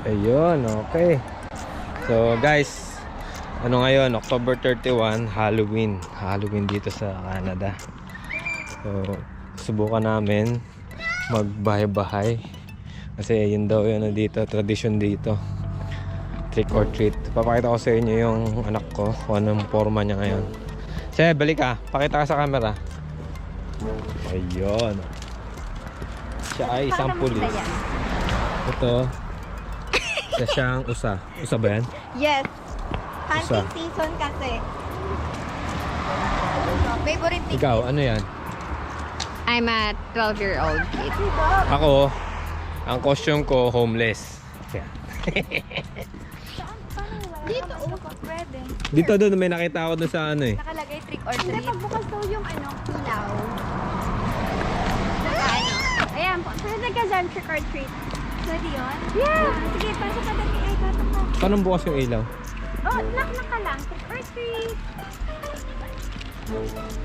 Ayun, okay. So guys, ano ngayon, October 31, Halloween. Halloween dito sa Canada. So, subukan namin magbahay-bahay. Kasi yun daw yun dito, tradition dito. Trick or treat. Papakita ko sa inyo yung anak ko, kung anong forma niya ngayon. Sige, balik ka. Pakita ka sa camera. Ayun. Siya ay isang pulis. Ito. Siya siyang usa. Usa ba yan? Yes. Hunting Usa. season kasi. Favorite thing. Ikaw, ano yan? I'm a 12-year-old kid. Ako, ang costume ko, homeless. Yan. Dito, pwede. Dito doon, may nakita ako doon sa ano eh. Nakalagay trick or treat. Hindi, pagbukas daw yung ilaw. Ano? Ayan, pwede ka dyan, trick or treat. Pwede yun? Yeah! Sige, pasok ka dati. Ay, pasok ka. Paano bukas yung ilaw? Oh, knock ka lang. Trick or treat.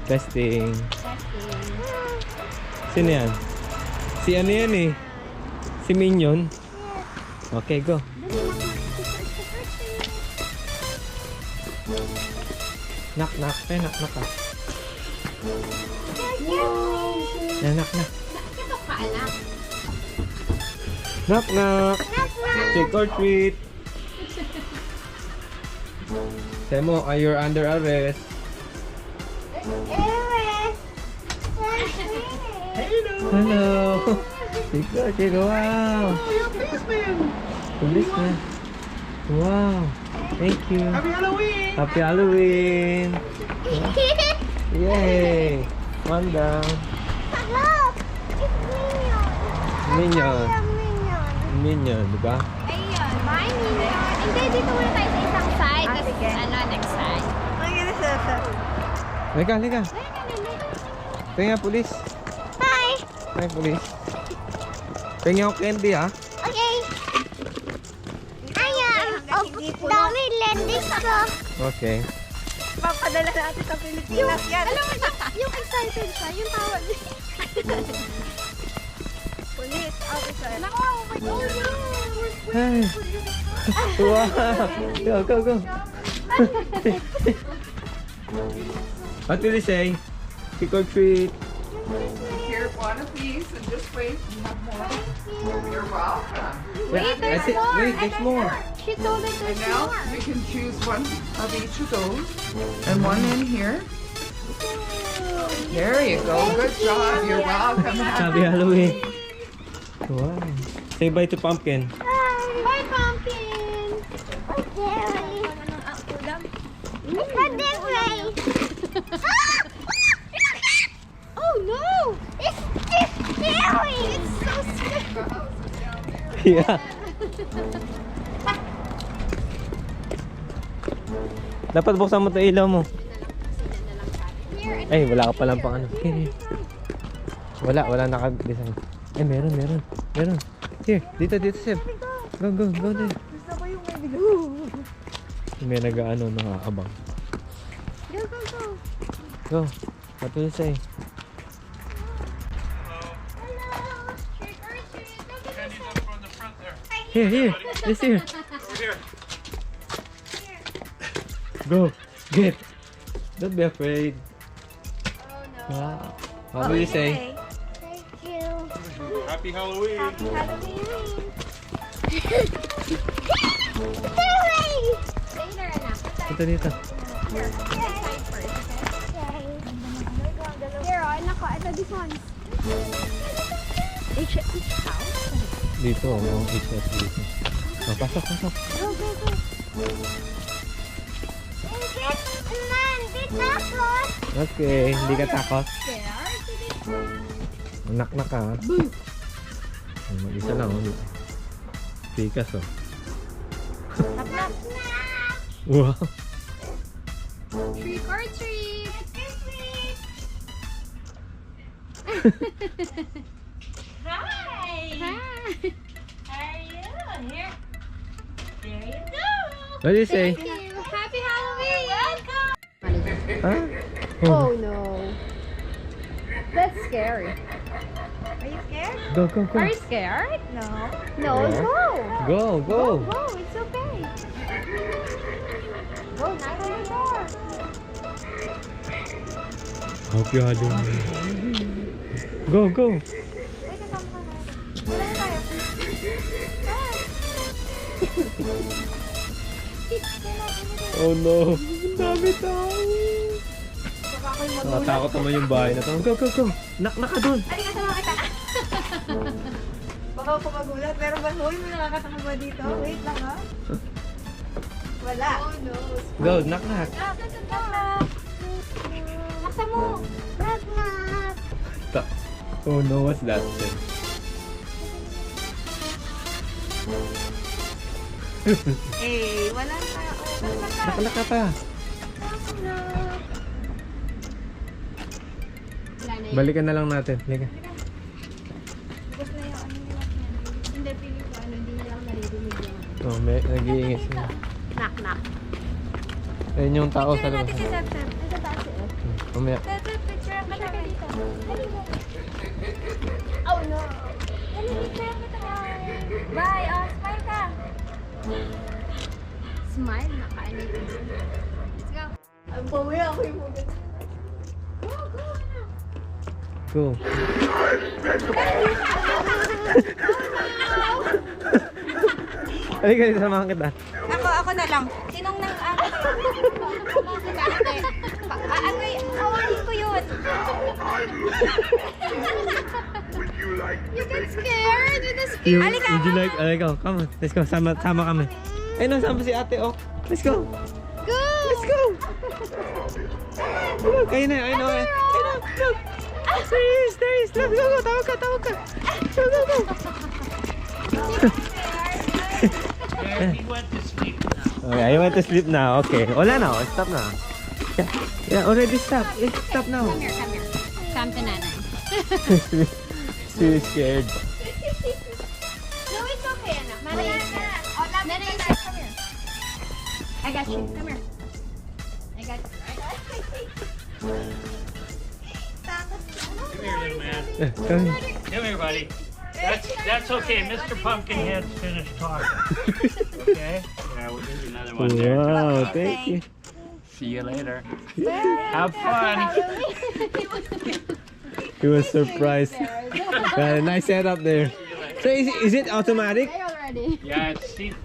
Testing. Testing. Sino yan? Si ano yan eh? Si Minion? Okay, go. Knock, knock. Eh, knock, knock ka. Eh, knock, knock. Ito ka, anak. Knock, knock. Trick or treat. Say mo, you're under arrest. Hello. Trick or treat. Wow. Policeman. Wow. Thank you. Happy Halloween! Happy Halloween. Yay. One down. Look! It's Minion! Minion. Minion! Minion, di ba? Ayun. Bye, Minion. Hindi, dito muna tayo sa isang side. Ah, sige. Next side. Lika, lika. Tingnan, police. Hi! Ay, police. Tingnan yung candy, ha? Okay! Ayan! Oh, dami lendis ko! Okay. Papadala natin sa Pilipinas yan. Alam mo, yung excited siya, yung tawag niya. Police officer. Nako, oh my God! Hey. Wow. Go, go, go. What will you say? Trick or treat. Here, one apiece, and just wait. You have more. You're welcome. Yeah, that's it. Wait, there's more. She told us And there's now more. you can choose one of each of those, and one in here. There you go. Good job. You're welcome. Happy Halloween. Wow. Say bye to Pumpkin. Bye, pumpkin! Okay. It's not this way! Oh no! It's scary! It's so scary! Yeah. Dapat buksan mo 'to ilaw mo. Ay, wala ka palang pang ano. Okay. Wala naka-design. Eh, meron. Here, dito, Seb. Go, there. May nag-ano, nakakabang. Go, go, go! Go. What will you say? Hello! Trick or treat! Here. This here. Go. Get. Don't be afraid. Oh no. Wow. What will you say? Thank you! Happy Halloween! Happy Halloween. Hooray! Later, anak. Ito dito. Here, side first. Okay. Here, oh, anak ko. Ito, this one. Each house? Dito, yung HS dito. Oh, pasok. Go, go, go. Man, di takot! Okay, hindi ka takot. Scared? Nak ka. Mag-isa lang. Tikas, oh. Knock, knock. Wow. Trick or treat. Hi. How are you? Here. There you go. What do you say? Thank you. Happy Halloween. Welcome. Huh? Oh no. That's scary. Are you scared? Go. Are you scared? No. No, Yeah. go. Go, go. Whoa, it's okay. Go, knock on the door. Happy Halloween. Go, go. Wait, kasama ka na. Wala na tayo. Oh no. Ang dami tao. Nakatakot naman yung bahay na to. Go, go, go. Nak ka dun. Halika, sama kita. Baka ako magulat, pero ba, huy, may nakakatakot ba dito? Wait lang, ha? Wala. Oh, no. Go, knock. Knock. Laksan mo. Knock, knock. Oh no, what's that? Eh, wala na. Nak ka pa. Balikan na lang natin. Halika. Bukos na yung ano nila. Hindi, pili ko. Hindi nila ako naririnig yun. Oh, may nag-iingis na. Knock, knock. Ayun yung tao sa Picture labas. natin si Seb, Seb. Nasa taas eh. Mamaya. Seb, picture ang kita dito. Oh no. Dali, picture ang kita. Bye. Oh, smile ka. Smile? Nakainit. Let's go. Ang pawaya ako yung mga. Go, go na. Go. Halika dito, samahan kita. Ako na lang. Sinong nang ano kayo? Awahin ko yun. You get scared? You get scared? Halika. Would you like, go, come on. Let's go, sama kami. Ayun, nasama si ate, oh. Let's go. Go! Let's go. Look, ayun na, ayun na. Ayun na, look. There is. Look, go, tawag ka. Go. Okay, I went to sleep now. Okay, wala na, stop na. Yeah, already stop. Stop now. Come here. Come to nanay. She's scared. No, it's okay, anak. Nanay, come here. I got you. Come here. I got you, right? Come here, little man. Come here. Come here, buddy. That's okay. Mr. Pumpkinhead's finished talking. Okay? Yeah, we'll give you another one there. Wow, thank you. See you later. Have fun. He was surprised. Nice setup there. So is it automatic? Already. Yeah,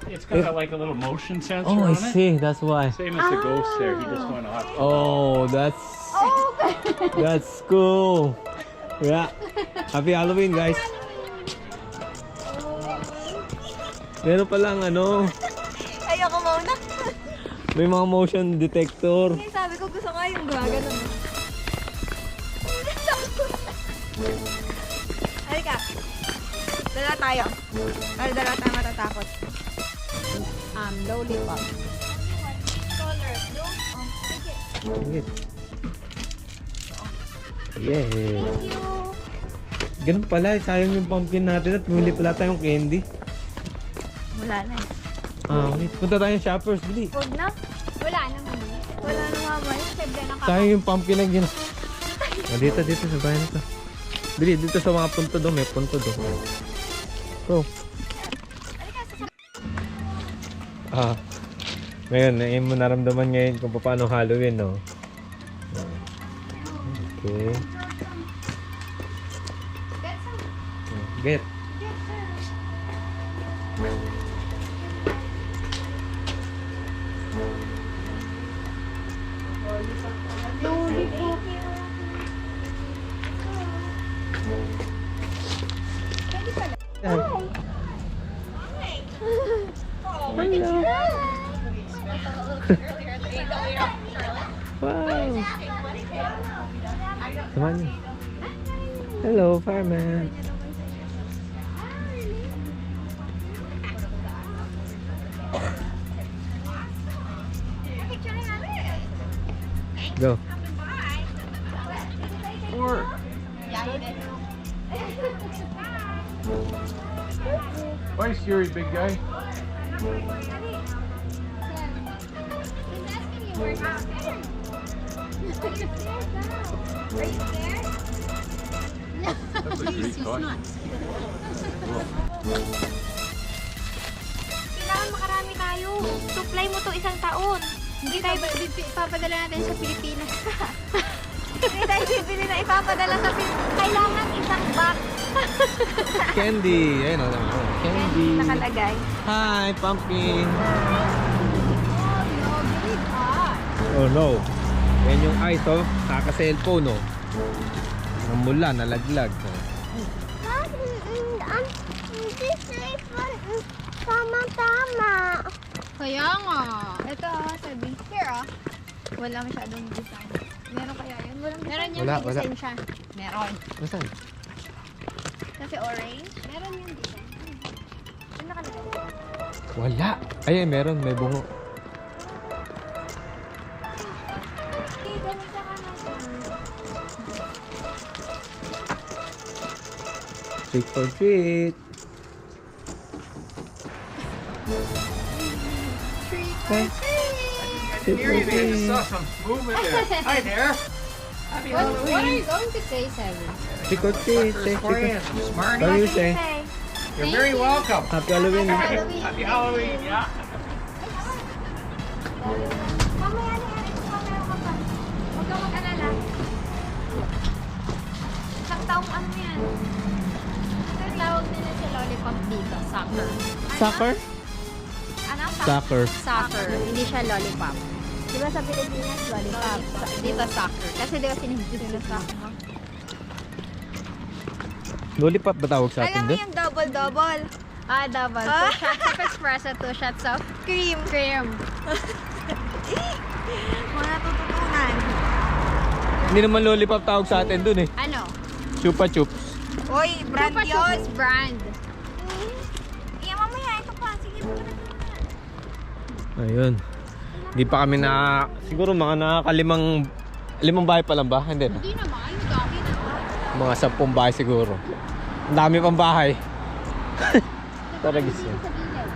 it's got like a little motion sensor Oh, I on it. see. That's why. Same as the ghost there. He just went off. Oh, that's cool. Yeah. Happy Halloween, guys. Meron palang ano, Ayoko mauna. may mga motion detector. Sabi ko gusto ko yung gumagano. Halika. Dala tayo. Dala tayo matatakot. Lollipop. Color. Blue? Oh, Yeah. thank you. Ganun pala, sayang yung pumpkin natin at bumili pala tayong candy. Wala na eh. Wait. Punta tayong shoppers, bili. Huwag na. Wala na mami. Wala na mama. Siyempre na Sayang yung pumpkin na gina. Dito sa bahay na to. Bili, dito sa mga punto doon, may punto doon. Go. Ngayon, mo naramdaman ngayon kung paano Halloween, no? Okay. Get. Wow. Come on. Hello, fireman. Go. Bye, scary big guy. That's a great toy. i-apply mo to 1 taon. Hindi tayo ipapadala natin sa Pilipinas. Hindi tayo bibili na ipapadala sa Pilipinas. Kailangan isang box. Candy. Ayun o. Candy. Nakalagay. Hi, Pumpkin. Oh no, really hot. Oh no. Yan yung ice oh. Kaka-cellphone oh. Namula, nalaglag. Tama-tama. Kaya nga. Ito sabi. Here wala masyadong design. Meron kaya yun? Meron yan, Wala, may wala. design siya. Meron. Nasaan? Kasi orange. Meron yung design. Ano nakalagay? Wala. Ay, meron. May bungo. Okay, ganito ka na. Trick or treat. Trick or treat. I didn't hear you there. I just saw some movement there. Hi there. Happy What are Halloween. you going to say, Seven? Trick or treat. Suckers for you. Smarty. What do you say? You're very welcome. Happy Halloween. Happy Halloween. Yeah. Mamaya na yan. Ito mamaya ka pa. Huwag kang mag-alala. Isang taong ano yan? Ang tawag nila sa lollipop dito. Sucker. Soccer? Ano? Soccer. Sucker. Hindi siya lollipop. Di ba sa Pilipinas, lollipop? Dito sucker. Kasi di ba sinigil na sucker? Lollipop ba tawag sa atin Alam mo doon? yung double-double? Ah, double. 2 shots of espresso, 2 shots of cream. Mga natututunan. Hindi naman lollipop tawag sa atin doon eh. Ano? Chupa Chups. Uy, brand yun. Brand. Iya, mamaya. Ito pa. Sige, Ayun. Hindi pa kami na... Siguro mga nakakalimang... 5 bahay pa lang ba? Hindi na. Hindi naman. Yung dami na. Mga 10 bahay siguro. Ang dami pang bahay. Taragis yun. Sa gilid.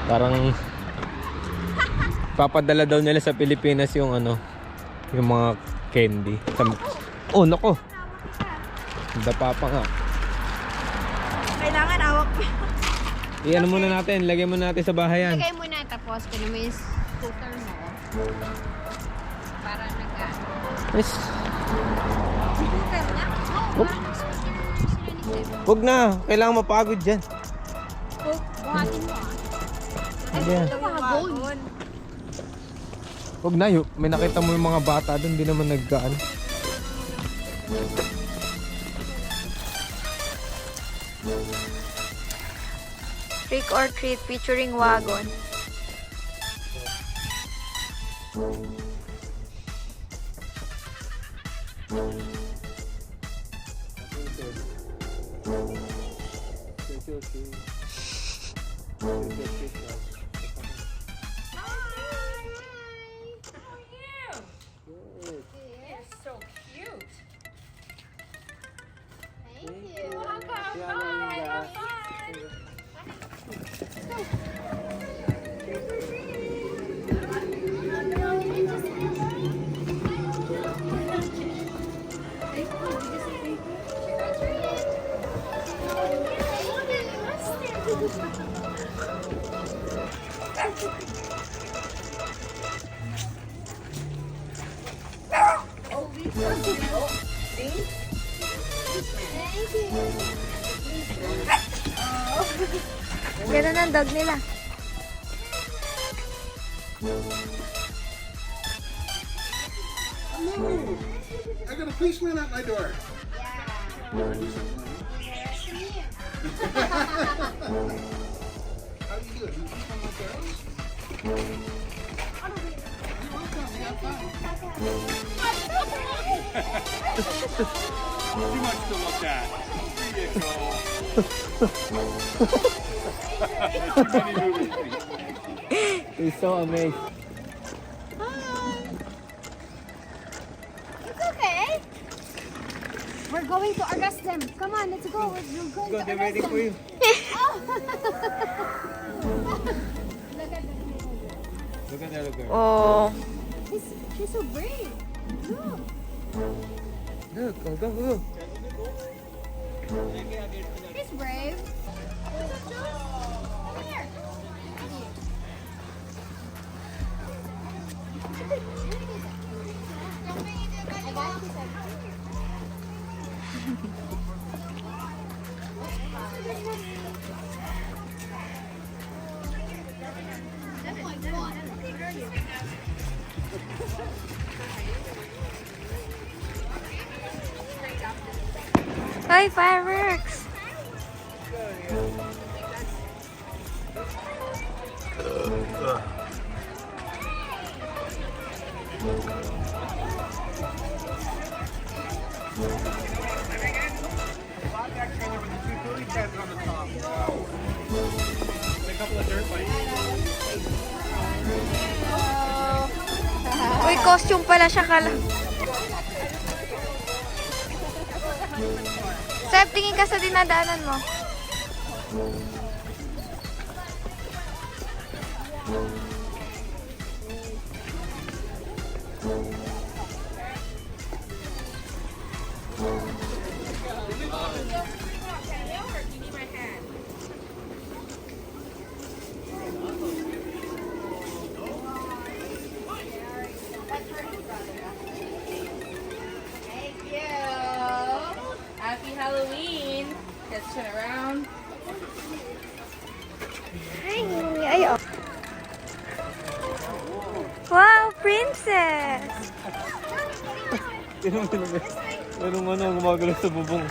Parang... Papadala daw nila sa Pilipinas yung ano... Yung mga candy. Oh, nako! Dapa pa nga. Kailangan awak mo. Iyan muna natin. Lagay muna natin sa bahay yan. Lagay mo na. Tapos, kung mo yung scooter mo. Para Yes. Scooter na? Oo, Oop. parang nag-scooter na sila ni Seb. Huwag na. Kailangan mapagod dyan. Buhatin mo ah. Ay, Hindi. ito mga gold. Huwag na. May nakita mo yung mga bata doon. Hindi naman nagkaan. Trick or treat featuring wagon. Ganun ang dog nila. I got a policeman at my door. How do you do it? You keep on my toes? You're welcome. You have fun. Too much to look at. He's so amazed. It's okay. We're going to arrest them. Come on, let's go. We're going to arrest them. you. Look at that little girl. Oh. She's so brave. Look. Look, go, go. She's brave. Come here. Uy, fireworks! Uy, costume pala siya kala. Seb, tingin ka sa dinadaanan mo. Thank you. Happy Halloween. Let's turn around. Ay, oh. Wow, princess! Anong gumagalaw sa bubong?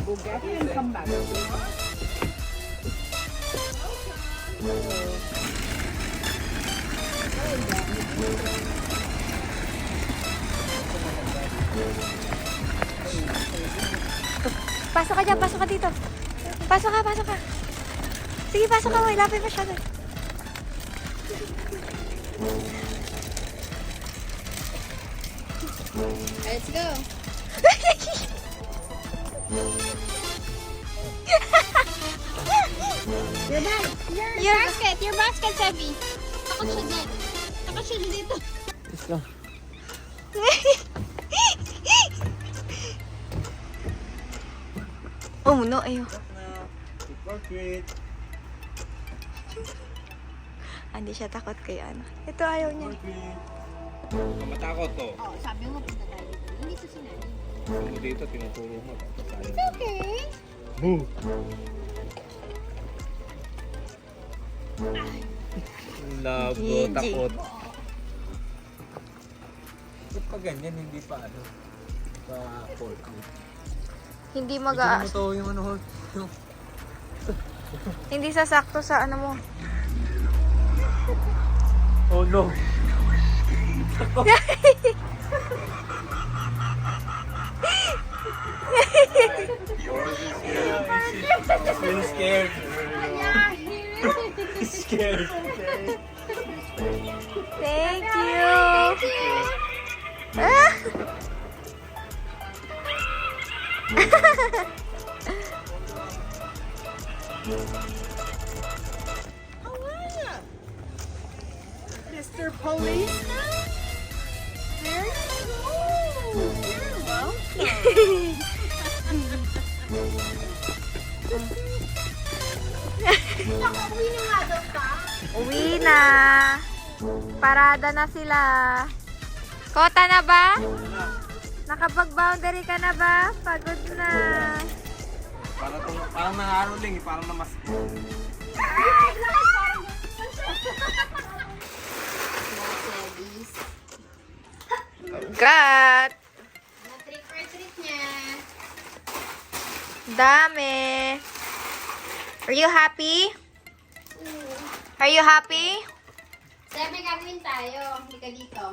Bugatti and come back. Pasok ka dyan, pasok ka dito. Pasok ka. Sige, pasok ka, Uy. Lapit masyado. Let's go. Your bag. Your basket. Your basket's heavy. Takot siya dyan. Takot siya dito. Let's go. Oh, no, ayo. Hindi siya takot kay ano. Ito ayaw niya. Matakot to. Oh, sabi mo punta tayo dito. Hindi sa sinabi. Kung dito, tinuturo mo. It's okay. Boo! Labo, Gigi. takot. Ba't pa ganyan, hindi pa ano? Pa forklift. Hindi Ito mag-aas. mo to yung ano, yung Hindi sasakto sa ano mo. oh no! Still scared. Scared. Thank you. Ah! Mr. Policeman? There you go. You're welcome. Uwi na. Parada na sila. Kota na ba? Nakapag-boundary ka na ba? Pagod na. Parang nangaroling, parang namas. Gat! Trick or treat niya. Dami. Are you happy? Are you happy? Sir, may gagawin tayo. Hindi ka dito.